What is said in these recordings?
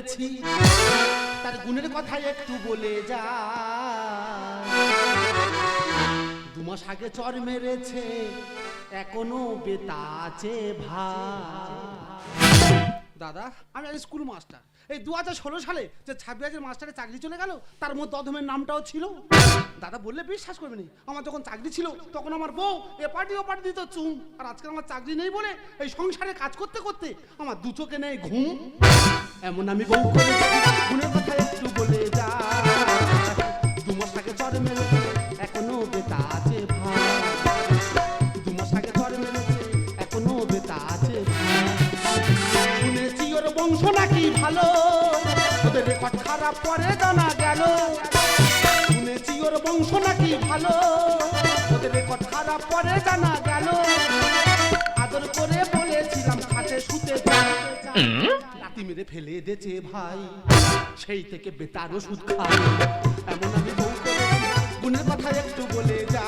করেছি, তার গুণের কথা একটু বলে যা। 2 মাস আগে চর মেরেছে, এখনো বেতা আছে ভাই। দাদা, আমি আজ স্কুল মাস্টার। এই 2016 সালে যে 26 মাস্টারের চাকরি চলে গেল, তার মধ্যে অধমের নামটাও ছিল। দাদা বললে বিশ্বাস করবে না, আমার যখন চাকরি ছিল তখন আমার বউ এ পার্টি ও পার্টি দিত চুম। আর আজকে আমার চাকরি নেই বলে এই সংসারে কাজ করতে করতে আমার 2 চোখে নেই ঘুম। এমন আমি বউ করেছি, গুণের কথা একটু বলে যা। 2 মাস আগে চর মেরেছে, এখনো বেতা আছে ভাই। 2 মাস আগে চর মেরেছে, এখনো বেতা আছে ভাই। শুনেছি ওর বংশ নাকি ভালো, ওদের রেকর্ড খারাপ পরে জানা গেল। শুনেছি ওর বংশ নাকি ভালো, ওদের রেকর্ড খারাপ পরে জানা গেল। আদর করে বলেছিলাম খাটে শুতে লাতি মেরে ফেলে দিয়েছে ভাই, সেই থেকে বেতার ওষুধ খাই। এমন আমি বউ করেছি, গুণের কথা একটু বলে যা।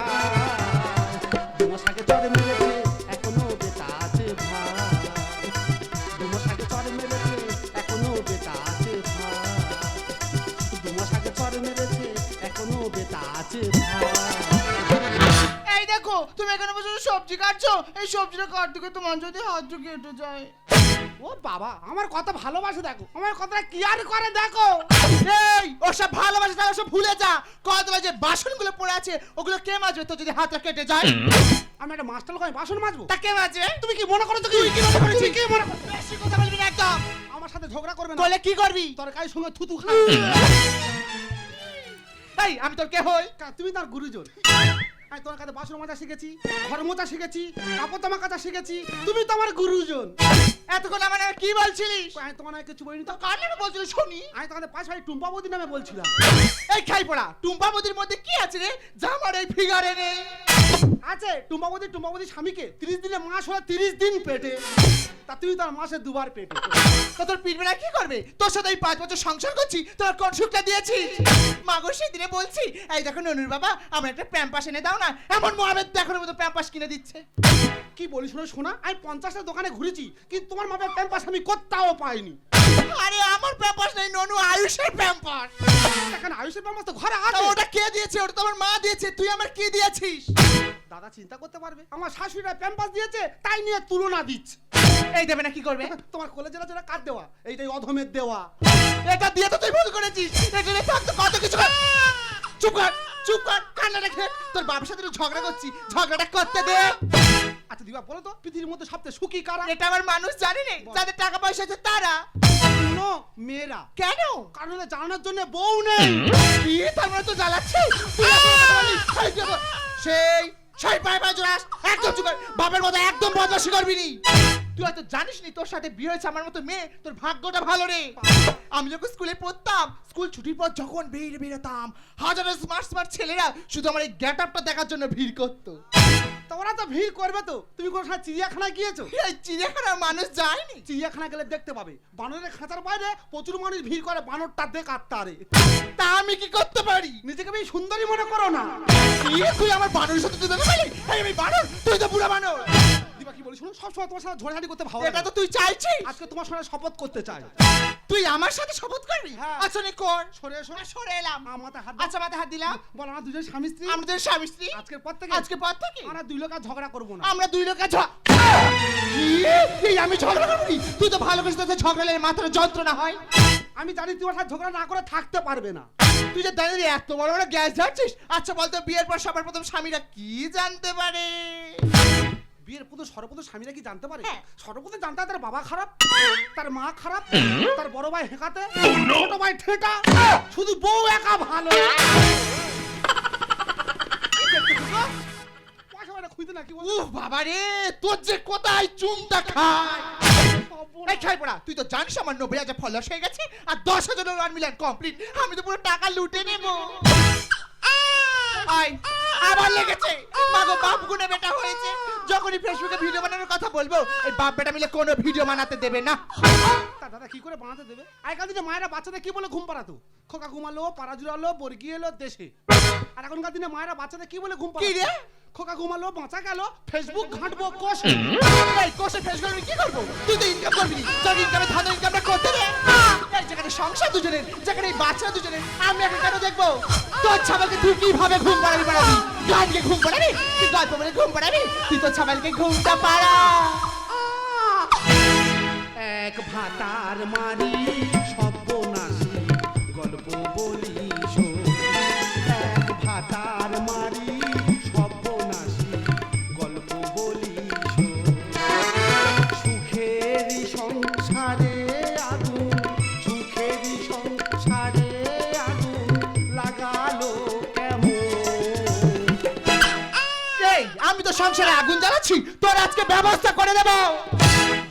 2 মাস আগে চড়ে মেরেছে, এখনো বেতা আছে ভাই। 2 মাস আগে চড়ে মেরেছে, এখনো বেতা আছে ভাই। 2 মাস আগে চড়ে মেরেছে, এখনো বেতা আছে ভাই। এই দেখো, তুমি এখানে বসে সবজি কাটছো, এই সবজিটা কাটতে গিয়ে তোমার যদি হাত কেটে যায়। ও বাবা, আমার কথা ভালোবাসে দেখো, আমার কথাটা কি আর করে দেখো। এই ওসব ভালোবাসা তাও সব ভুলে যা। কতলা যে বাসনগুলো পড়ে আছে ওগুলো কে মাজবে তো যদি হাতটা কেটে যায়? আমি একটা মাস্টার লোক, আমি বাসন মাজবো? তা কে মাজবে? তুমি কি মনে করো? তুই কি মনে করছিস? কি মনে করছিস? বেশি কথা বলবি না একদম। আমার সাথে ঝগড়া করবে না। বলে কি করবি? তরকারির সঙ্গে থুতু খা। এই আমি তোর কে হই? তুমি তার গুরুজন। আমি তোমার কাছে বাসন মাজা শিখেছি, ঘর মোছা শিখেছি, কাপড় জামা কাচা শিখেছি। তুমি তো আমার গুরুজন। এতক্ষণ আমার নামে কি বলছিলিস? আমি তোমার নামে কিছু বলিনি তো। কার নামে বলছিলিস শুনি? আমি তোমাদের পাশে বাড়ি টুম্পা বৌদির নামে বলছিলাম। এই খাই পড়া, টুম্পা মোদির মধ্যে কি আছে রে যা আমার এই ফিগারে নেই? আছে টুম্পা বৌদির স্বামীকে 30 দিনে মাস হলো 30 দিন পেটে। তা তুমি তার মাসে 2 বার পেটে। তো তোর পিটবেলা কি করবে? তোর সাথে এই 5 বছর সংসার করছি, তোর কোন সুখটা দিয়েছি? মাগো সেদিনে বলছি, এই দেখো ননুর বাবা আমার একটা প্যাম্পাস এনে দাও না, এমন মহাবেদ দেখার মতো প্যাম্পাস কিনে দিচ্ছে। কি বলি শোনা, আমি 50টা দোকানে ঘুরেছি, কিন্তু তোমার মাপের প্যাম্পাস আমি কোথাও পাইনি। আরে আমার প্যাম্পাস নেই ননু, আয়ুষের প্যাম্পাস। এখন আয়ুষের প্যাম্পাস তো ঘরে তা আছে। ওটা কে দিয়েছে? ওটা তো আমার মা দিয়েছে, তুই আমার কি দিয়েছিস? দাদা চিন্তা করতে পারবে, আমার শাশুড়িরা প্যাম্পাস দিয়েছে তাই নিয়ে তুলনা দিচ্ছে। এই দেবে না কি করবে? তোমার কলেজের যেটা কাট দেওয়া, এইটাই অধমের দেওয়া। এটা দিয়ে তো তুই ভুল করেছিস। এটা নিয়ে থাকতো কত কিছু। চুপ কর, চুপ কর, কান্না রেখে তোর বাবার সাথে ঝগড়া করছি, ঝগড়াটা করতে দে। আচ্ছা দিবা বলো তো, পৃথিবীর মধ্যে সবচেয়ে সুখী কারা? এটা আমার মানুষ জানে না, যাদের টাকা পয়সা আছে তারা। নো, মেয়েরা। কেন? কারণ হলো জানানোর জন্য বউ নেই। কি তার মানে তো জ্বালাচ্ছে? সেই সেই পায়ে পায়ে জোড়াস, একদম চুপ কর। বাবার মতো একদম বদমাশি করবি নি। তুই হয়তো জানিস নি তোর সাথে বিয়ে হয়েছে আমার মতো মেয়ে, তোর ভাগ্যটা ভালো রে। আমি যখন স্কুলে পড়তাম, স্কুল ছুটির পর যখন বেরোতাম, হাজারো স্মার্ট স্মার্ট ছেলেরা শুধু আমার এই গেট আপটা দেখার জন্য ভিড় করতো। তো ওরা তো ভিড় করবে তো। তুমি কোন সময় চিড়িয়াখানায় গিয়েছো? এই চিড়িয়াখানার মানুষ যায়নি? চিড়িয়াখানা গেলে দেখতে পাবে বানরের খাঁচার বাইরে প্রচুর মানুষ ভিড় করে বানরটা দেখ আত্মারে। তা আমি কি করতে পারি? নিজেকে বেশ সুন্দরী মনে করো না। তুই আমার বানরের সাথে তুই দেবে পারলি? এই আমি বানর, তুই তো বুড়া বানর। দিবা কি বলি শোনো, সবসময় তোমার সাথে ঝগড়াঝাটি করতে ভালো এটা লাগে। তো তুই চাইছিস। আজকে তোমার সঙ্গে শপথ করতে চাই। তুই আমার সাথে শপথ করবি? হ্যাঁ। আচ্ছা নে কর। সরে এসো। সরে এলাম। মাথায় হাত। আচ্ছা মাথায় হাত দিলাম। বল আমরা দুজন স্বামী স্ত্রী। আমাদের স্বামী স্ত্রী আজকের পর থেকে আমরা দুই লোক আর ঝগড়া করবো না। আমরা দুই লোক এই আমি ঝগড়া করবো নি? তুই তো ভালো করিস, তোদের ঝগড়ালে মাথার যন্ত্রণা হয়। আমি জানি তোমার সাথে ঝগড়া না করে থাকতে পারবে না। তুই যে দাঁড়িয়ে এত বড় বড় গ্যাস ঝাড়ছিস। আচ্ছা বলতো বিয়ের পর সবার প্রথম স্বামীরা কি জানতে পারে? বিয়ের প্রথম সর্বপ্রথম স্বামীরা কি জানতে পারে? হ্যাঁ। সর্বপ্রথম জানতে হয় তার বাবা খারাপ, তার মা খারাপ, তার বড় ভাই হেঁকাতে, ছোট ভাই ঠেটা, শুধু বউ একা ভালো। পয়সা মানে খুঁজতে না কি বল? উহ বাবা রে, তোর যে কোথায় চুমটা খায়। এই খাই পড়া, তুই তো জানিস আমার 90,000 ফলোয়ার্স হয়ে গেছে আর 10,000 1 মিলিয়ন কমপ্লিট। আমি তো পুরো টাকা লুটে নেব। আই আবার লেগেছে। মাগো বাপ গুনে বেটা হয়েছে। যখনই ফেসবুকে ভিডিও বানানোর কথা বলবো, এই বাপ বেটা মিলে কোনো ভিডিও বানাতে দেবে না। তা দাদা কি করে বানাতে দেবে? আগেকার দিনে মায়েরা বাচ্চাদের কি বলে ঘুম পাড়াতো? খোকা ঘুমালো, পাড়া জুড়ালো, বর্গি এলো দেশে। আর এখনকার দিনে মায়েরা বাচ্চাদের কি বলে ঘুম কি পাড়াতো? রে? খোকা ঘুমালো, বাঁচা গেল, ফেসবুক ঘাঁটবো কোষে। এই কোষে ফেসবুকে কি করবো? তুই তো ইনকাম করবি, যার ইনকামে ধাঁধা ইনকামটা করতে দে। এই জায়গাটা যেখানে সংসার দুজনের, যেখানে এই বাচ্চা দুজনের, আমি এখন কেন দেখবো? তোর ছাবালকে তুই কিভাবে ঘুম পাড়াবি? গানকে ঘুম পাড়াবি? তুই গল্প বলে ঘুম পাড়াবি? তুই তোর ছাবালকে ঘুমটা পাড়া। এক ভাতার মারি সর্বনাশী গল্প বলি শোন। এক ভাতার মারি সর্বনাশী গল্প বলি শোন। সুখেরই সংসারে আগুন, সুখেরই সংসারে আগুন লাগালো কেমন। এই আমি তো সংসারে আগুন জ্বালাচ্ছি, তোর আজকে ব্যবস্থা করে দেবো।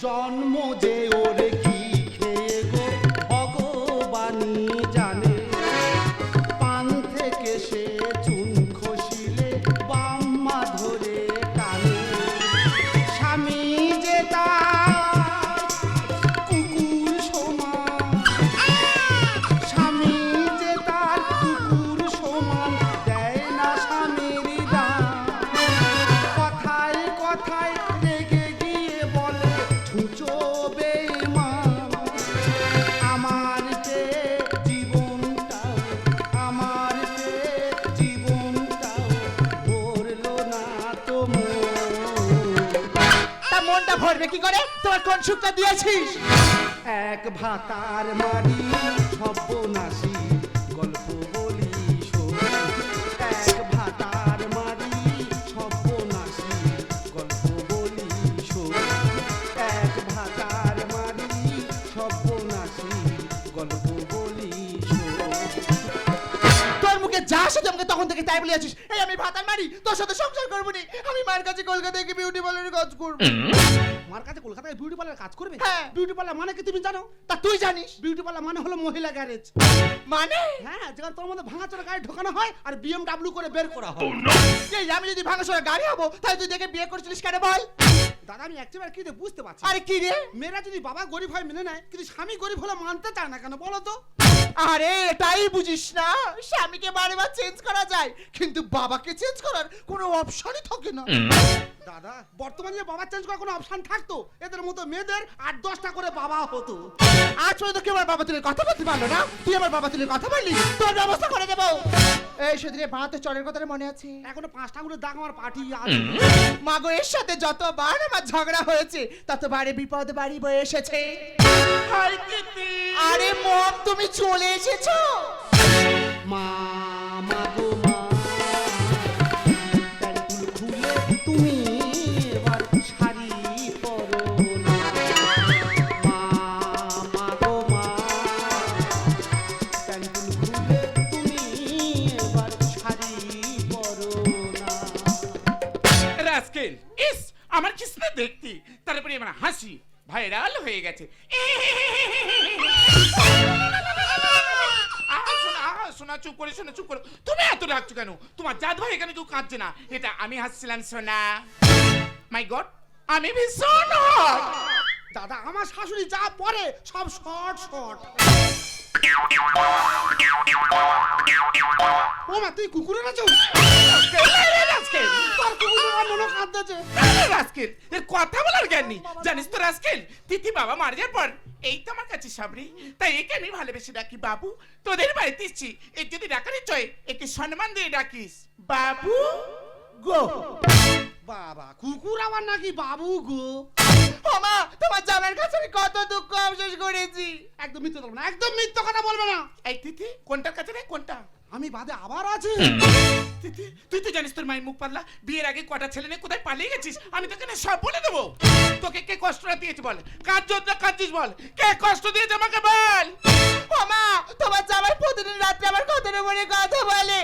জন্ম যে ওরে কি খেয়ে গো ভগবানই জানে। পান থেকে সে চুন খসিলে বাম্মা ধরে টানে। স্বামী যে তার কুকুর সমান, স্বামী যে তার কুকুর সমান দেয় না স্বামীর দাম। কথায় কথায় রেগে গিয়ে বলে ছুঁচো বেঈমান। আমার পেয়ে জীবনটাও, আমার পেয়ে জীবনটাও ভরলো না তো মন। তা মনটা ভরবে কি করে? তোমার কোন সুখটা দিয়েছিস? এক ভাতার মারি সর্বনাশী গল্প বলি শোন। এক ভাতার মারি সর্বনাশী গল্প বলি শোন। এক ভাতার মারি সর্বনাশী গল্প বলি শোন। তোর মুখে যা আসে জমকে তখন থেকে তাই বলে আছিস। এই আমি ভাতার মারি, তোর সাথে সংসার করবো নি। আমি মার কাছে কলকাতায় গিয়ে বিউটি পার্লারে কাজ করবো। আমার কাছে কলকাতায় বিউটি পার্লার কাজ করবে? হ্যাঁ। বিউটি পার্লার মানে কি তুমি জানো? তা তুই জানিস? বিউটি পার্লার মানে হলো মহিলা গ্যারেজ। মানে হ্যাঁ, যেখানে তোর মধ্যে ভাঙাচোরা গাড়ি ঢোকানো হয় আর BMW করে বের করা হয়। এই আমি যদি ভাঙাচোরা গাড়ি হবো তাহলে তুই দেখে বিয়ে করছিলিস কেন বল? দাদা আমি একবার কি বুঝতে পারছি। আরে কি রে? মেয়েরা যদি বাবা গরিব হয় মেনে নেয়, কিন্তু স্বামী গরিব হলে মানতে চায় না কেন বলো তো? আরে এটাই বুঝিস না, স্বামীকে বারে বার চেঞ্জ করা যায় কিন্তু বাবাকে চেঞ্জ করার কোনো অপশনই থাকে না। দাদা বর্তমানে যে বাবা চেঞ্জ করার কোনো অপশন থাকতো, এদের মতো মেয়েদের 8-10টা করে বাবা হতো। আজ পর্যন্ত কেউ আমার বাবা তুলে কথা বলতে পারলো না, তুই আমার বাবা তুলে কথা বললি, তোর ব্যবস্থা করে দেবো। এই সেদিনে বাহাতে চরের কথাটা মনে আছে? এখনো 5টা করে দাগ আমার পাটি আছে। মাগো এর সাথে যতবার আমার ঝগড়া হয়েছে ততবারে বিপদ বাড়ি বয়ে এসেছে। আরে মম তুমি চলে এসেছো? মা মা গো মা, প্যান্টুল খুলে তুমি এবার শাড়ি পরো না। মা মা গো মা, প্যান্টুল খুলে তুমি এবার শাড়ি পরো না। রাস্কেল ইস আমার কিসনে দেখতি, তারপরে আমার হাসি ভাইরাল হয়ে গেছে। শোনা চুপ করে, শোনা চুপ করো। তুমি এত ডাকছো কেন? তোমার জাত ভাই এখানে কেউ কাঁদছে না, এটা আমি হাসছিলাম শোনা। মাই গড আমি ভীষণ hot। দাদা আমার শাশুড়ি যা পরে সব শর্ট শর্ট। ও মা তুই কুকুরে নাচো? রাস্কেল তোর কুকুর আমার মনে কাঁদতেছে। রাস্কেল এর কথা বলার জ্ঞান নেই জানিস তো রাস্কেল। তিথি বাবা মারা যাওয়ার পর এই তো আমার কাছে সাবরি, তাই একে আমি ভালোবেসে ডাকি বাবু। তোদের বাড়িতে এসছি, এর যদি ডাকানি চয় একে সম্মান দিয়ে ডাকিস বাবু গো। বাবা কুকুর আমার নাকি বাবু গো। ও মা তোমার জামাইয়ের কাছে আমি কত দুঃখ অবশেষ করেছি। একদম মিথ্যে বলবে না, একদম মিথ্যে কথা বলবে না। এই তিথি কোনটার কাছে রে? কোনটা? আমি বাদে আবার আছি। তিথি তুই তো জানিস তোর মায়ের মুখ পাল্লা, বিয়ের আগে কটা ছেলে নিয়ে কোথায় পালিয়ে গেছিস, আমি তোকে না সব বলে দেবো। তোকে কে কষ্টটা দিয়েছে বল, কার জন্য কাঁদছিস বল, কে কষ্ট দিয়েছে আমাকে বল। ও মা তোমার জামাই প্রতিদিন রাত্রে আমার কথার উপরে কথা বলে।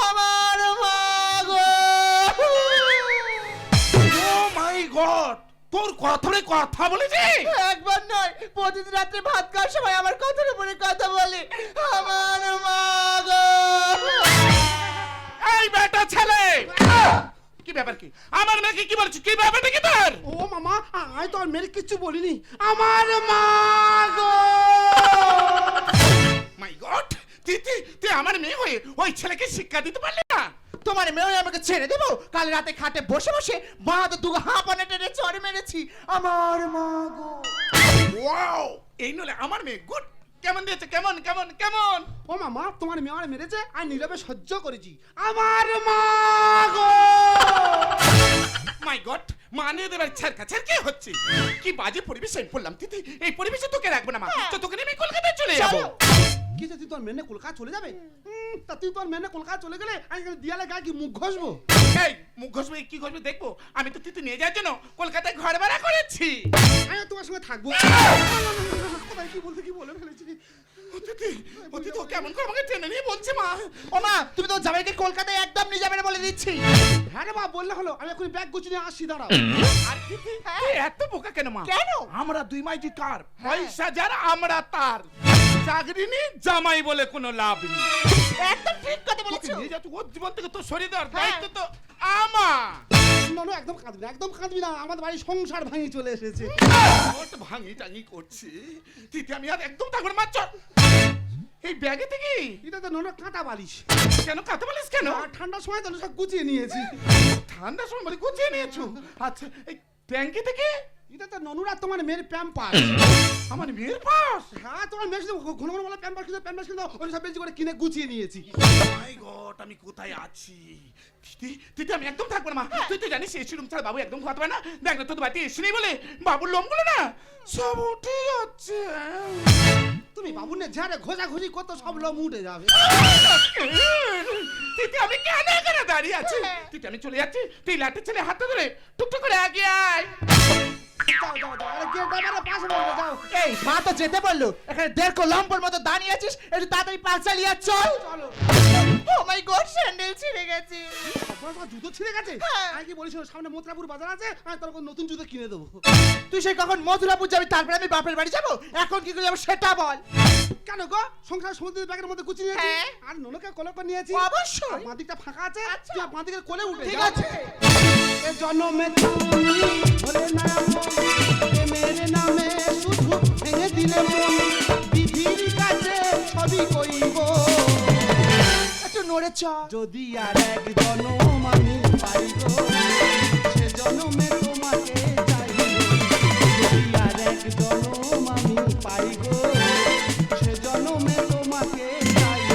আমার মা গো। ও মাই গড তোর কথারে কথা বলেছে? একবার নয় প্রতিদিন রাত্রে ভাত খাওয়ার সময় আমার কথার উপরে কথা বলে। আমার মা গো। এই বেটা ছেলে কি ব্যাপার কি? আমার মেয়েকে কি বলছিস? কি ব্যাপারটা কি তোর? ও মামা আমি তো আর মেয়ের কিচ্ছু বলিনি। আমার মা গো। মাই গড তিথি তুই আমার মেয়ে হয়ে ওই ছেলেকে শিক্ষা দিতে পারলি না? তোমার মেয়ে আমাকে ছেড়ে দেবো? কাল রাতে খাটে বসে বসে মা তো দুগো হাঁপানে টেনে চড়ে মেরেছি। আমার মা গো। ওয়াও এই নলে আমার মেয়ে গুড। কেমন দিয়েছে? কেমন কেমন কেমন? ও মামা, তোমার মেয়ে আমার মেরেছে আর নীরবে সহ্য করেছি। আমার মা গো! মাই গড, মানে দেবার ছাড়কা ছাড়কি হচ্ছে। কি বাজে পরিবেশে আমি পড়লাম তিথি। এই পরিবেশে তোকে রাখবো না মা, তো তোকে নিয়ে আমি কলকাতায় চলে যাবো। কি তুই তোর মেনে কলকাতা চলে যাবে? তা তুই তোর মেনে কলকাতা চলে গেলে আমি এখানে দেয়ালে গায়ে কি মুখ ঘষবো? এই মুখ ঘষবে কি ঘষবে দেখবো। আমি তো তিথি নিয়ে যাওয়ার জন্য কলকাতায় ঘর ভাড়া করেছি। আমি তোমার সঙ্গে থাকবো। কোথায় কি বলতে কি বলে ফেলেছি। তিথি, ও তিথি ও কেমন করে আমাকে টেনে নিয়ে বলছে মা। ও মা, তুমি তো জামাইকে কলকাতায় একদম নিয়ে যাবে না বলে দিচ্ছি। হ্যাঁ রে মা, বললে হলো। আমি এখন ব্যাগ গুছিয়ে নিয়ে আসছি, দাঁড়াও। আর তিথি তুই এত বোকা কেন মা? কেন? আমরা দুই মাইজি কার, পয়সা যার আমরা তার। চাকরি নেই, জামাই বলে কোনো লাভ নেই। একদম ঠিক কথা তোকে বলেছো। নিয়ে যাচ্ছি, ওর জীবন থেকে তো সরিয়ে দেওয়ার দায়িত্ব তো আমার। না না, একদম কাঁদবি না, একদম কাঁদবি না। আমাদের বাড়ি সংসার ভাঙি চলে এসেছে। ওর তো ভাঙি টাঙি করছি। তিথি আমি আর একদম থাকবো না, মাত্র এই ব্যাগে থেকে। এটা তো নোনা কাঁটা বালিশ। কেন কাঁথা বলিস কেন? আর ঠান্ডার সময় তো সব গুছিয়ে নিয়েছি। ঠান্ডার সময় বলে গুছিয়ে নিয়েছো? আচ্ছা এই ব্যাংকে থেকে এটা তো ননুরা তোমার মেয়ের প্যাম্পাস। আমার মেয়ের পাশ। হ্যাঁ, তোমার মেয়ের সাথে ঘন ঘন বলে প্যাম্পাস কিনে ওই সব বেশি করে কিনে গুছিয়ে নিয়েছি। মাই গড, আমি কোথায় আছি? তিথি তিথি আমি একদম থাকবো না মা। তুই তো জানিস এসি রুম ছাড়া বাবু একদম ঘুমাতে পারে না। দেখ না তোর বাড়িতে এসি নেই বলে বাবুর লোমগুলো না সব উঠে যাচ্ছে। তুমি বাবু নে ঝাড়ে ঘষাঘষি কত সব লোম উঠে যাবে। তিথি আমি কেন এখানে দাঁড়িয়ে আছি? তিথি আমি চলে যাচ্ছি। তুই লাঠি ছেলে হাতে ধরে টুকটুক করে আগে আয়। যাও যাও যাও, আরে গেট ড্রাইভারের পাশে বসে যাও। এই মা তো যেতে বললো, এখানে দেড় লম্বর মতো দাঁড়িয়ে আছিস, একটু তাড়াতাড়ি পাল চালিয়ে চল। চলো। ও মাই গড, স্যান্ডেল ছিঁড়ে গেছে। তোমার জুতো ছিঁড়ে গেছে? হ্যাঁ। আমি কি বলিস, সামনে মথুরাপুর বাজার আছে, আমি তোর কোনো নতুন জুতো কিনে দেবো। তুই সেই কখন মথুরাপুর যাবি, তারপরে আমি বাপের বাড়ি যাবো? এখন কি করে যাবো সেটা বল। কেন গো? সংসার সমুদ্রের ব্যাগের মধ্যে গুছিয়ে নিয়েছি। হ্যাঁ। আর ননকে কোলে করে নিয়েছি। অবশ্যই। বাঁ দিকটা ফাঁকা আছে, আচ্ছা। তুই বাঁ দিকের কোলে উঠে ঠিক যা। আছে। এ জন্মে তুমি হলে না মন, এ মেরে নামে শুধু ভেঙে দিলে মন। বিধির কাছে সবই কইব, একটু নড়ে চ। যদি আর এক জনম আমি পাইব, সে জনমে তোমাকে চাইব। যদি আর এক জনম আমি পাইব, সে জনমে তোমাকে চাইব।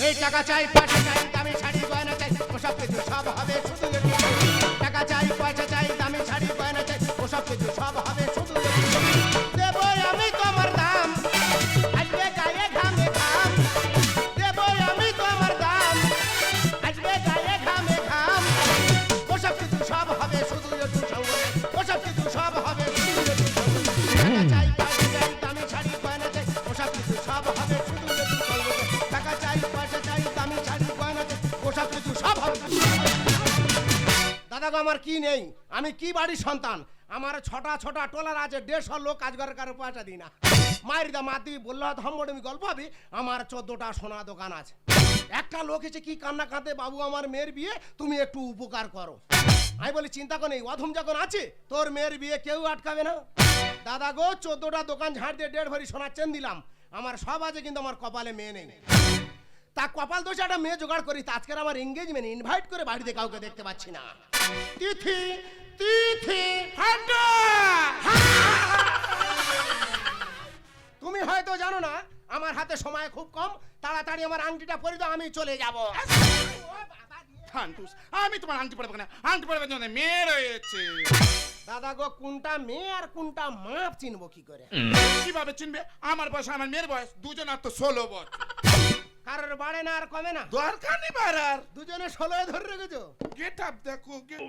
এই টাকা চাই পয়সা চাই দামি শাড়ি গয়না চাই ওসব কিছু সব হবে শুধু একটু টাকা চাই পয়সা চাই দামি শাড়ি গয়না চাই ওসব কিছু সব হবে শুধু একটু দেবই আমি তোমার দাম আসবে গায়ে ঘামে ঘাম দেবই আমি তোমার দাম আসবে গায়ে ঘামে ঘাম ওসব কিছু সব হবে শুধু একটু সঙ্গে ওসব কিছু সব হবে শুধু একটু সঙ্গে টাকা চাই পয়সা চাই দামি শাড়ি গয়না চাই ওসব কিছু সব হবে শুধু একটু সঙ্গে টাকা চাই পয়সা চাই দামি শাড়ি গয়না চাই ওসব কিছু সব হবে। দাদা গো, আমার কি নেই? আমি কি বাড়ির সন্তান? আমার ছোটা ছোটা টোলার আছে, 150 লোক কাজ করে, কারো পয়সা দিই না। মায়ের দা মা দিবি বললো ধম্মডমি গল্প হবে। আমার 14টা সোনা দোকান আছে। একটা লোক এসে কি কান্না কাঁদে, বাবু আমার মেয়ের বিয়ে তুমি একটু উপকার করো। আমি বলি চিন্তা করে নেই, অধম যখন আছে তোর মেয়ের বিয়ে কেউ আটকাবে না। দাদা গো, 14টা দোকান ঝাড় দিয়ে 1.5 ভরি সোনার চেন দিলাম। আমার সব আছে, কিন্তু আমার কপালে মেয়ে নেই। তা কপাল দোষে একটা মেয়ে জোগাড় করি। তা আজকের আমার এঙ্গেজমেন্ট, ইনভাইট করে বাড়িতে কাউকে দেখতে পাচ্ছি না। তিথি তিথি ঠান্ডা তুমি হয়তো জানো না আমার হাতে সময় খুব কম। তাড়াতাড়ি আমার আংটিটা পরে দাও, আমি চলে যাব। ফান্টুস, আমি তোমার আংটি পড়বো না। আংটি পড়বার জন্য মেয়ে রয়েছে। দাদা গো, কোনটা মেয়ে আর কোনটা মাপ চিনবো কি করে? কিভাবে চিনবে? আমার বয়স আমার মেয়ের বয়স দুজন আর তো 16 বছর। কারোর বাড়ে না আর কমে না, দরকার নেই বাড়ার। দুজনে 16 ধরে রেখেছো। গেট আপ দেখো, গেট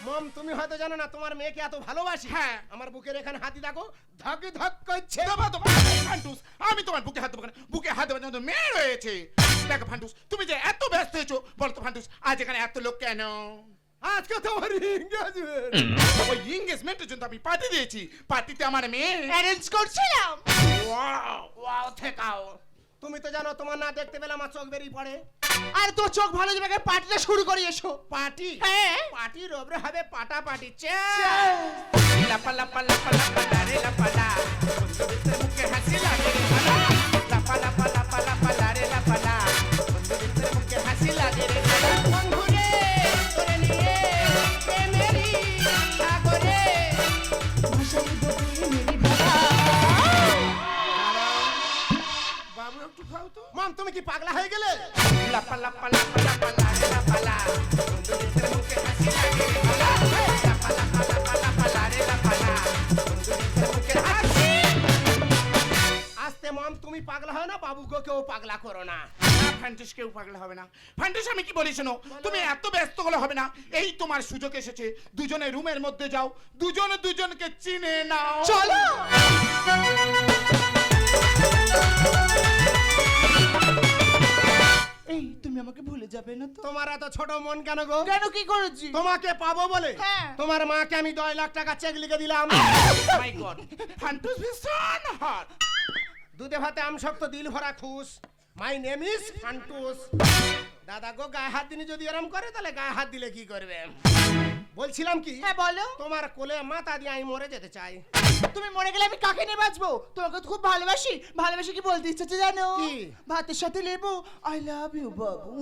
মম, তুমি হয়তো জানো না তোমার মেয়েকে এত ভালোবাসি। হ্যাঁ। আমার বুকের এখানে হাতি দেখো, ধক ধক করছে। ফান্টুস, আমি তোমার বুকে হাত দেবো না। বুকে হাত দেবার জন্য মেয়ে রয়েছে। দেখো ফান্টুস, তুমি যে এত ব্যস্ত হয়েছো, বলো তো ফান্টুস, আজ এখানে এত লোক কেন? আজকে তো আমার এঙ্গেজমেন্ট। ওই এঙ্গেজমেন্টের জন্য আমি পার্টি দিয়েছি। পার্টিতে আমার মেয়ে অ্যারেঞ্জ করছিলাম। ওয়াও ওয়াও থেকাও। তুমি তো জানো তোমার না দেখতে পেলে আমার চোখ বেরিয়ে পড়ে। আর তোর চোখ ভালো যাবে, পার্টিটা শুরু করি এসো। পার্টি? হ্যাঁ। পার্টির ওপরে হবে পাটা পার্টি। লাপা লাপা লাপা লাপা লারে লাপা লা বন্ধুদের মুখে হাসি লাগে রে ভালা লাপা লাপা লাপা লাপা লারে লাপা লা বন্ধুদের মুখে হাসি লাগে রে ভালা বন্ধুরে তোরে নিয়ে প্রেমেরই সাগরে বাবু একটু খাও তো মম তুমি কি পাগলা হয়ে গেলে? লাপা লাপা লাপা লাপা লারে লাপা লা বন্ধুদের মুখে হাসি লাগে রে ভালা লাপা লাপা লাপা লাপা লারে লাপা লা বন্ধুদের মুখে হাসি আস্তে মম, তুমি পাগলা হয় না, বাবুকে কেউ পাগলা করো না। ফান্টুস কেউ পাগলা হবে না। ফান্টুস আমি কি বলি শোনো, তুমি এত ব্যস্ত হলে হবে না। এই তোমার সুযোগ এসেছে, দুজনে রুমের মধ্যে যাও, দুজনে দুজনকে চিনে নাও। চলো। এই তুমি আমাকে ভুলে যাবে না তো? তোমার এত ছোট মন কেন গো? কেন, কি করেছি? তোমাকে পাবো বলে হ্যাঁ। তোমার মাকে আমি 10 লাখ টাকা চেক লিখে দিলাম। মাই গড, ফান্টুস ভীষণ হট। দুধে ভাতে আমশক্ত দিল ভরা খুশ। My name is Funtoosh. দাদা গো, গায়ে হাত দিনি যদি এরম করে তাহলে গায়ে হাত দিলে কি করবে? বলছিলাম কি, হ্যাঁ বলো। তোমার কোলে মাথা দিয়ে আমি মরে যেতে চাই। তুমি মরে গেলে আমি কাকে নিয়ে বাঁচবো? তোমাকে তো খুব ভালোবাসি। ভালোবাসি কি বলতে ইচ্ছে হচ্ছে জানো? কি? ভাতের সাথে লেবু। আই লাভ ইউ বাবু।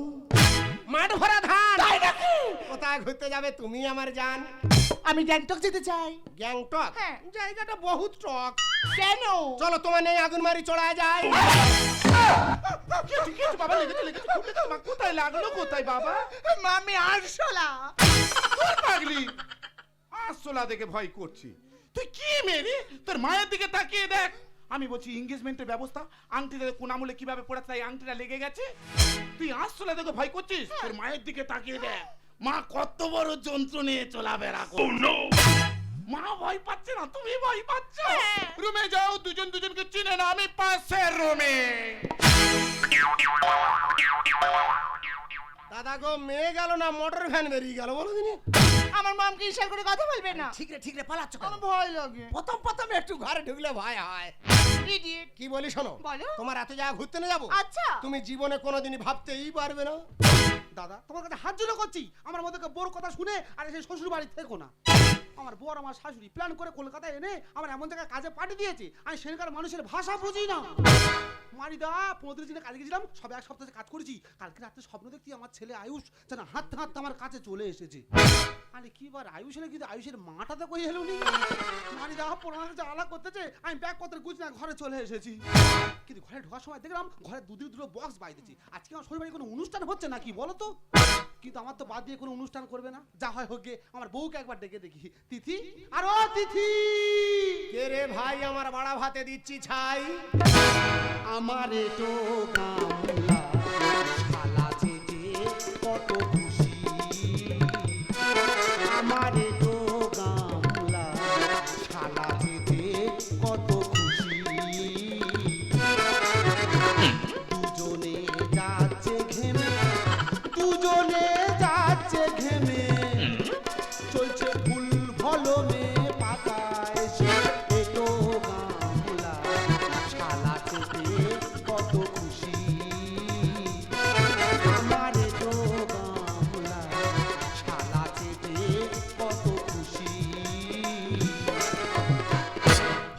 মাঠ ভরা ধান। তাই নাকি? কোথায় ঘুরতে যাবে তুমি আমার জান? আমি গ্যাংটক যেতে চাই। গ্যাংটক? হ্যাঁ। জায়গাটা বহুত টক। কেন? চলো তোমার নেই আগুন মারি চড়ায় যায়। ঠিক আছে বাবা, লেগেছে লেগেছে খুব লেগেছে। মা কোথায় লাগলো, কোথায় বাবা? মামি আরশোলা। তোর পাগলি আসলা দেখে ভয় করছি। তুই কি মেরে, তোর মায়ের দিকে তাকিয়ে দেখ। আমি বলছি এনগেজমেন্টের ব্যবস্থা, আংটিটা কোন আমলে কিভাবে পড়ে তাই আংটিটা লেগে গেছে। তুই আসলা দেখে ভয় করছিস? তোর মায়ের দিকে তাকিয়ে দেখ, মা কত বড় যন্ত্র নিয়ে চলাফেরা করছে। মা ভয় পাচ্ছে না, তুমি ভয় পাচ্ছ। রুমে যাও, দুজন দুজনকে চিনে না, আমি পাশের রুমে। দাদা গো, মেয়ে গেল না মোটর ভ্যান বেরিয়ে গেল বলো দিনি? আমার মামকে ইশারা করে কথা বলবে না? ঠিক রে পালাচ্ছ কেন? আমার ভয় লাগে। প্রথম একটু ঘরে ঢুকলে ভয় হয়। ইডিয়েট। কি বলি শোনো, বলো। তোমার এত জায়গা ঘুরতে নিয়ে যাবো, আচ্ছা। তুমি জীবনে কোনোদিনই ভাবতেই পারবে না। দাদা তোমার কাছে হাত জোড় করছি, আমার মধ্যে বড় কথা শুনে আর সেই শ্বশুর বাড়ি থেকো না। আমার বর আমার শাশুড়ি প্ল্যান করে কলকাতায় এনে আমার এমন জায়গায় কাজে পাঠিয়ে দিয়েছে, আমি সেখানকার মানুষের ভাষা বুঝি না। মারিদা 15 দিনে কাজে গেছিলাম, সব এক সপ্তাহে কাজ করেছি। কালকে রাতে স্বপ্ন দেখছি আমার ছেলে আয়ুষ যেন হাঁটতে হাঁটতে আমার কাছে চলে এসেছে। আরে কি বার আয়ুষ এলে, কিন্তু আয়ুষের মাটাতে কই এলো নি। মারিদা পড়ানো জ্বালা করতেছে, আমি ব্যাগ পত্র গুছিয়ে না ঘরে চলে এসেছি। কিন্তু ঘরে ঢোকার সময় দেখলাম ঘরে দুটো বক্স বাইতেছি। আজকে আমার শরীর বাড়ি কোনো অনুষ্ঠান হচ্ছে নাকি বলো তো? কিন্তু আমার তো বাদ দিয়ে কোনো অনুষ্ঠান করবে না, যা হয় হোক গে। আমার বউকে একবার ডেকে দেখি। তিথি, আর ও তিথি। কে রে ভাই, আমার বাড়া ভাতে দিচ্ছি ছাই। আমারে তো গামলা শালা যেতে কত খুশি। আমারে তো গামলা শালা যেতে কত খুশি। দুজনে যাচ্ছে ঘেমে, দুজনে যাচ্ছে ঘেমে, চলছে ফুল ভলমে পাতায় সে। এটো গামলা শালা যেতে কত খুশি। আমারে তো গামলা শালা যেতে কত খুশি।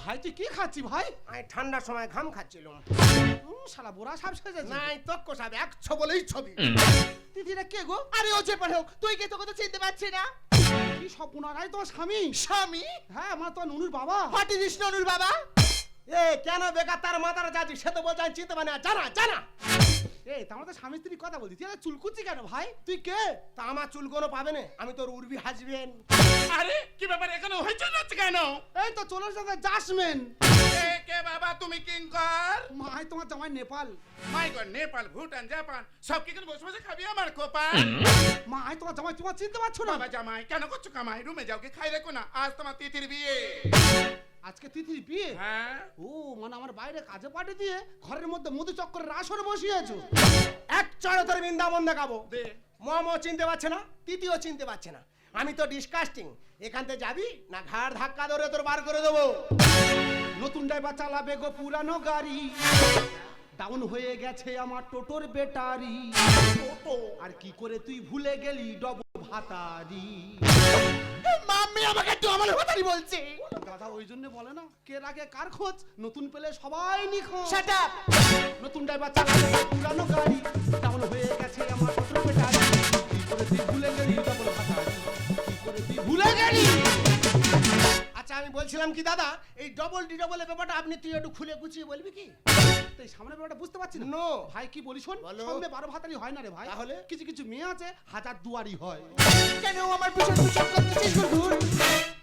ভাই তুই কি খাচ্ছি ভাই? আমি ঠান্ডার সময় ঘাম খাচ্ছিলাম। শালা বোরা সাপ সেজেছে। নাই তক্ক সাহেব, একশো বলেই ছবি। দিদিরা কে গো? আরে ও যে পারে হোক, তুই কে, তোকে তো চিনতে পারছি না। কি সব পুনরায় তোমার স্বামী? স্বামী? হ্যাঁ, আমার তো নুনুর বাবা। হাটি কৃষ্ণনুর বাবা। এ কেন বেকার তার মাথার যাচ্ছি, সে তো বলছে আমি চিনতে পারি না। জানা জানা এই তোমার তো স্বামী স্ত্রী কথা বলছি, তুই চুলকুচ্ছি কেন ভাই? তুই কে? তা আমার চুল কোনো পাবে না, আমি তোর উর্বি হাসবেন। আরে কি ব্যাপার, এখানে হইচই হচ্ছে কেন? এই তো চলে এসেছে জাসমিন। এ কে বাবা, তুমি কিঙ্কর? মাই তোমার জামাই নেপাল। মাই গড, নেপাল, ভুটান, জাপান সব কি এখানে বসে বসে খাবি আমার কোপা? মাই তোমার জামাই, তোমার চিনতে পারছো না? বাবা জামাই কেন করছো কামাই? রুমে যাও, কে খাই রেখো না, আজ তোমার তিথির বিয়ে। আজকে তিথির বিয়ে? হ্যাঁ। ও মানে আমার বাইরে কাজে পাঠিয়ে দিয়ে ঘরের মধ্যে মধু চক্করের আসর বসিয়েছো। এক চড়ে তোর বৃন্দাবন দেখাবো। দে। মমও চিনতে পারছে না, তিতিও চিনতে পারছে না। আমি তো ডিসকাস্টিং। এখান থেকে যাবি না ঘাড় ধাক্কা ধরে তোর বার করে দেবো। নতুন ড্রাইভার চালাবে গো পুরানো গাড়ি। ডাউন হয়ে গেছে আমার টোটোর ব্যাটারি। আর কি করে তুই ভুলে গেলি ডবল ভাতারি? মাম্মি আমাকে ডবল ভাতারি বলছে। দাদা ওই জন্য বলে না, কে রাখে কার খোঁজ, নতুন পেলে সবাই নিখোঁজ। Shut up. নতুন ড্রাইভার চালাবে পুরানো গাড়ি, ডাউন হয়ে গেছে আমার টোটোর ব্যাটারি। কি করে তুই ভুলে গেলি ডবল ভাতারি? কি করে তুই ভুলে গেলি? আচ্ছা আমি বলছিলাম কি দাদা, এই ডবল ডিডবলের ব্যাপারটা আপনি তুই একটু খুলে গুছিয়ে বলবি কি? তুই সামনে ব্যাপারটা বুঝতে পারছিস না? নো। ভাই কি বলি শোন, বলো। সঙ্গে 12 ভাতারি হয় না রে ভাই। তাহলে? কিছু কিছু মেয়ে আছে হাজার দুয়ারি হয়। কেন আমার পিছন পিছন করতেছিস গুড়গুড়?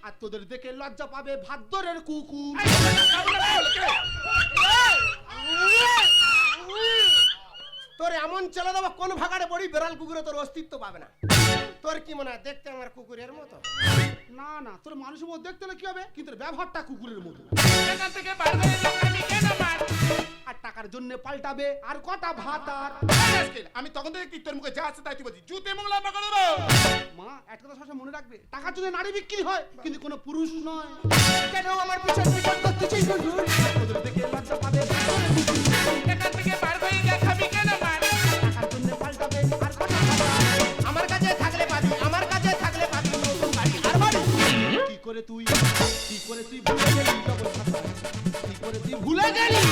আর তোদের দেখে লজ্জা পাবে ভাদ্রের কুকুর। তোর এমন চলে দেবো কোন ভাগাড়ে পড়ি বেড়াল কুকুরে তোর অস্তিত্ব পাবে না। তোর কি মনে হয় দেখতে আমার কুকুরের মতো? না না, তোর মানুষের মতো দেখতে হলে কি হবে, কিন্তু তোর ব্যবহারটা কুকুরের মতো। এখান থেকে বার হয়ে যাও, আমি কেন মার? আর টাকার জন্য পাল্টাবে আর কটা ভাতার। আমি তখন থেকে কি তোর মুখে যা আছে তাই তুই বলছিস, জুতে মোংলা পাকানো দাও। মা একটা কথা সবসময় মনে রাখবে, টাকার জন্য নারী বিক্রি হয় কিন্তু কোনো পুরুষ নয়। কেন আমার পিছন পিছন করতেছিস গুড়গুড়? তোদের দেখে লজ্জা পাবে ভাদ্রের কুকুর। এখান থেকে বার হয়ে যা, আমি কেন মার? টাকার জন্য পাল্টাবে আর কটা ভাতার। আমার কাছে থাকলে পাবি, আমার কাছে থাকলে পাবি নতুন গাড়ি আর বাড়ি। কি করে তুই ভুলে গেলি ডবল ভাতার? কি করে তুই ভুলে গেলি?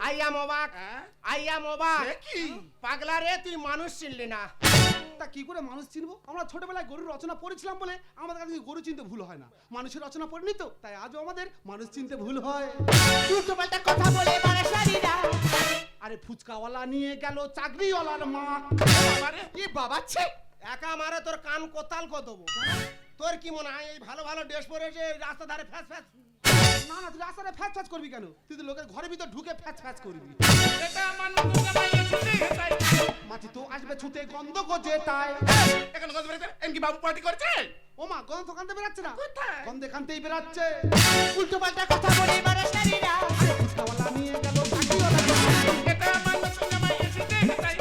আই অ্যাম অবাক, হ্যাঁ? আই অ্যাম অবাক। এ কি? পাগলা রে, তুই মানুষ চিনলি না। তা কি করে মানুষ চিনবো? আমরা ছোটবেলায় গরুর রচনা পড়েছিলাম বলে আমাদের কাছে গরু চিনতে ভুল হয় না। মানুষের রচনা পড়িনি তো, তাই আজও আমাদের মানুষ চিনতে ভুল হয়। উল্টো পাল্টা কথা বলে বাড়াসারিরা। আরে ফুচকাওয়ালা নিয়ে গেল চাকরিওয়ালার মা। বাবারে, কি বাবাচ্ছে? একা মারে তোর কান কোতাল কো দেবো। তোর কি মনে হয় এই ভালো ভালো ড্রেস পরে যে রাস্তা ধারে ফ্যাস ফ্যাস? না না, তুই রাস্তায় ফ্যাচ ফ্যাচ করবি কেন? তুই তো লোকের ঘরের ভিতর ঢুকে ফ্যাচ ফ্যাচ করবি। এটা আমার নতুন জামাই এসেছে, তাই। মাছি তো আসবে ছুটে গন্ধ গজে তাই। এখন গজ বেরোতে, এমন কি বাবু পার্টি করছে? ও মা, গন্ধ তো কানতে বেরাচ্ছে না। কোথায়? গন্ধ এখানতেই বেরাচ্ছে। উল্টো পাল্টা কথা বলে বাড়াসারিরা। আরে ফুচকাওয়ালা নিয়ে গেল চাকরিওয়ালার মা। এটা আমার নতুন জামাই এসেছে, তাই।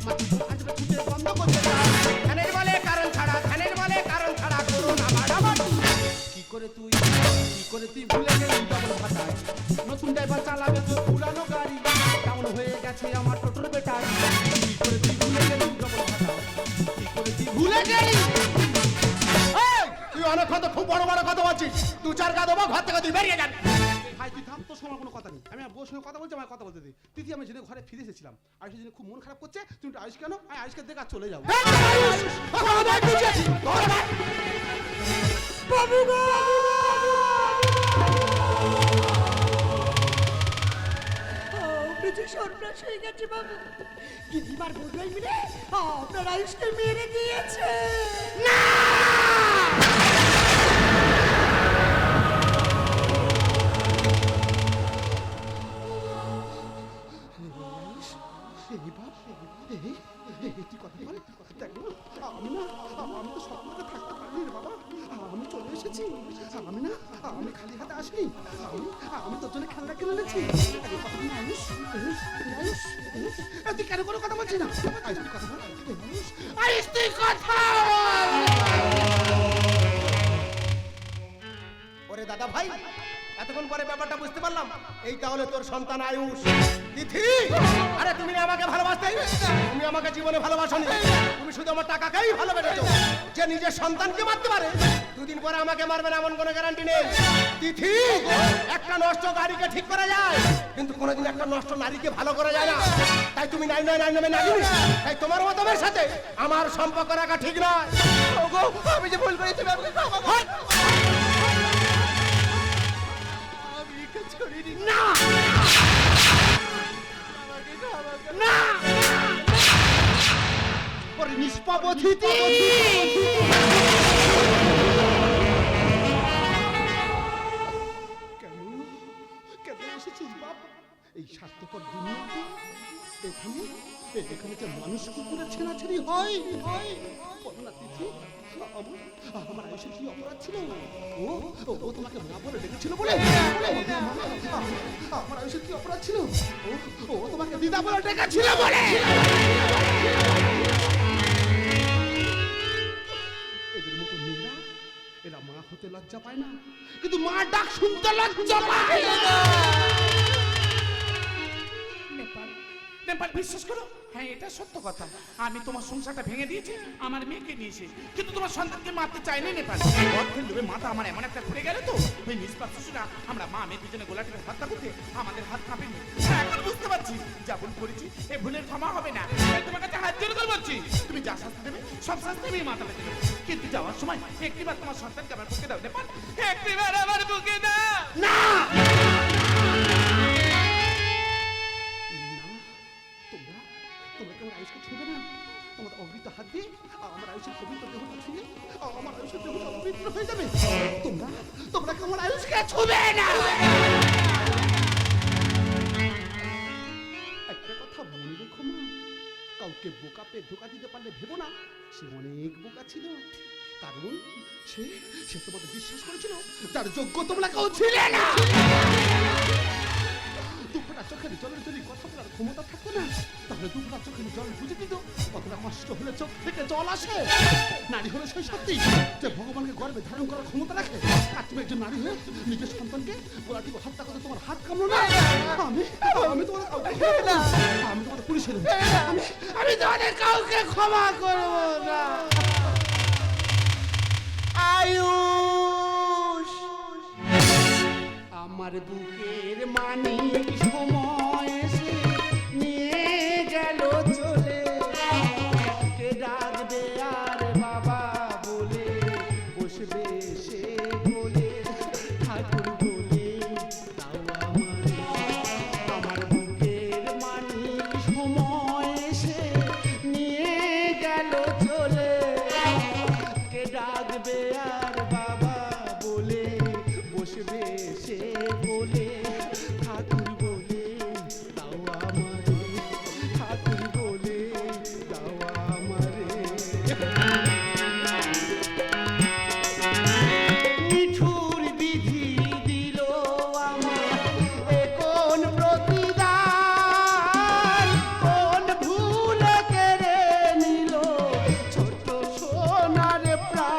মাছি তো আসবে ছুটে গন্ধ গজে তাই। ধানের বলে কারণ ছাড়া, ধানের বলে কারণ ছাড়া করুন মারামারি। কি করে তুই ভুলে গেলি ডবল ভাতার? নতুন ড্রাইভার চালাবে তোর পুরানো গাড়ি, ডাউন হয়ে গেছে আমার টোটোর ব্যাটারি। কি করে তুই ভুলে গেলি ডবল ভাতার? কি করে তুই ভুলে গেলি? এই, তুই অনেকক্ষণ তো খুব বড় বড় কথা বলছিস। দু চার গা দেবো, ঘর থেকে তুই বেরিয়ে যাবি। ভাই তুই থাম, তোর সময় কোনো কথা নেই। আমি আমার বউর সঙ্গে কথা বলছি, আমার কথা বলতে দে। তিথি আমি যেদিন ঘরে ফিরে এসেছিলাম, আয়ুষের জন্য খুব মন খারাপ করছে। তুমি একটু আয়ুষ কেন? আমি আয়ুষকে দেখে আর চলে যাবো। কিছু সর্বনাশ হয়ে গেছে বাবু। গিরিবার বদলাই মিলে আপনার আয়ুষকে মেরে দিয়েছে। এই বাপ, তুই কথা বল। দেখ না, আমি তো স্বপ্নকে থাকতে পারিনি রে বাবা। আমি চলে এসেছি। আমি খালি হাতে আসিনি। আমি তোর জন্য খেলনা কিনে এনেছি। তুই কেন কোনো কথা বলছিস না? আয়ুষ, তুই কথা বল। আয়ুষ, তুই কথা বল। ওরে দাদা ভাই, এতক্ষণ পরে ব্যাপারটা বুঝতে পারলাম। এই তাহলে তোর সন্তান আয়ুষ। তিথি, আরে তুমি না আমাকে ভালোবাসতে, তুমি আমাকে জীবনে ভালোবাসোনি। তুমি শুধু আমার টাকাকেই ভালোবেসেছো। যে নিজের সন্তানকে মারতে পারে, দুদিন পরে আমাকে মারবে না এমন কোনো গ্যারান্টি নেই। তিথি, একটা নষ্ট গাড়িকে ঠিক করা যায়, কিন্তু কোনোদিন একটা নষ্ট নারীকে ভালো করা যায় না। তাই তুমি 999 নামে নাগিনি। তাই তোমার মতমের সাথে আমার সম্পর্ক রাখা ঠিক নয়। ওগো, আমি যে ভুল করেছি, আমি আমাকে ক্ষমা করো। আমি কাজ করিনি। না আমাকে ক্ষমা করো। না, ওরে নিষ্পাপ তিথি। কেন এসেছিস বাপ এই স্বার্থপর দুনিয়াতে? এখানে যে মানুষ কুকুরের ছেঁড়াছেড়ি হয়। বলো না তিথি, আমার আয়ুষের কি অপরাধ ছিল? ও তোমাকে মা বলে ডেকেছিল বলে? আমার আয়ুষের কি অপরাধ ছিল? ও তোমাকে দিদা বলে ডেকেছিল বলে? এদের মতো মেয়েরা, এরা মা হতে লজ্জা পায় না, কিন্তু মা ডাক শুনতে লজ্জা পায়। নেপাল বিশ্বাস করো, হ্যাঁ এটা সত্য কথা, আমি তোমার সংসারটা ভেঙে দিয়েছি আমার মেয়েকে নিয়ে এসে, কিন্তু তোমার সন্তানকে মারতে চাইনি নেপাল। অর্থের লোভে মাথা আমার এমন একটা ঘুরে গেল তো, ওই নিষ্পাপ শিশুরা আমরা মা মেয়ে দুজনে গোলা টেপে হত্যা করতে আমাদের হাত কাঁপেনি। এখন বুঝতে পারছি যা ভুল করেছি এ ভুলের ক্ষমা হবে না। তাই তোমার কাছে হাত জোর করে বলছি, তুমি যা শাস্তি দেবে সব শাস্তি আমি মাথা পেতে দেবো, কিন্তু যাওয়ার সময় একটিবার তোমার সন্তানকে আমার বুকে দাও নেপাল, একটিবার আমার বুকে দাও। না তোমরা তোমরা কেমন আয়ুষকে ছুঁবে না, তোমাদের অমৃত হাত দিয়ে আমার আয়ুষের পবিত্র দেহটা ছুঁয়ে আমার আয়ুষের দেহটা অপবিত্র হয়ে যাবে। তোমরা তোমরা কেমন আয়ুষকে ছুঁবে না। একটা কথা মনে রেখো মা, কাউকে বোকা পেয়ে ধোকা দিতে পারলে ভেবো না সে অনেক বোকা ছিল, কারণ সে সে তোমাদের বিশ্বাস করেছিল যার যোগ্য তোমরা কেউ ছিলে না। দুপুরা চোখের জলের যদি কথা বলার ক্ষমতা থাকতো না, তাহলে দুপুরা চোখের জল বুঝে দিত কতটা কষ্ট হলে চোখ থেকে জল আসে। নারী হলে সেই সত্যি যে ভগবানকে গর্বে ধারণ করার ক্ষমতা রাখে, আর তুমি একজন নারী হয়ে নিজের সন্তানকে গোলা টিপে হত্যা করতে তোমার হাত কামড়ো না। আমি আমি তোমাদের কাউকে দেবো না, আমি তোমাদের পুলিশে দেবো, আমি তোমাদের কাউকে ক্ষমা করবো না। আয়ুষ আমার বুকের মানিক সময় এসে নিয়ে গেল চলে, কে ডাকবে আর বাবা বলে বসবে সে বলে, ঠাকুর বলে তাও আমার বুকের মানিক সময় এসে নিয়ে গেল চলে, কে ডাকবে আর বাবা বলে বসবে সে বলে, ঠাকুর বলে তাও আমারে, ঠাকুর বলে তাও আমারে। নিঠুর বিধি দিল আমার এ কোন প্রতিদান, কোন ভুল কেড়ে নিল ছোট সোনার প্রাণ।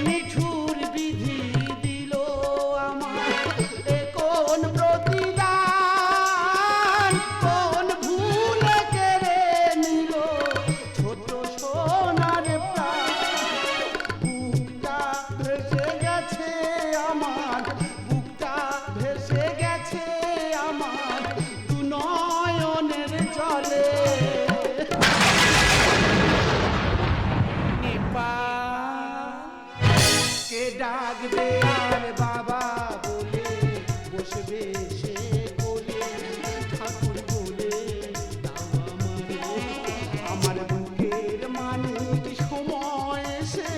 নিঠুর বিধি দিল আমার এ কোন প্রতিদান, কোন ভুল কেড়ে নিল ছোট সোনার প্রাণ। বুকটা ভেসে গেছে আমার, বুকটা ভেসে গেছে আমার দু নয়নের জলে। কে ডাকবে আর বাবা বলে বসবে সে বলে, ঠাকুর বলে তাও আমারে, আমার বুকের মানিক সময় এসে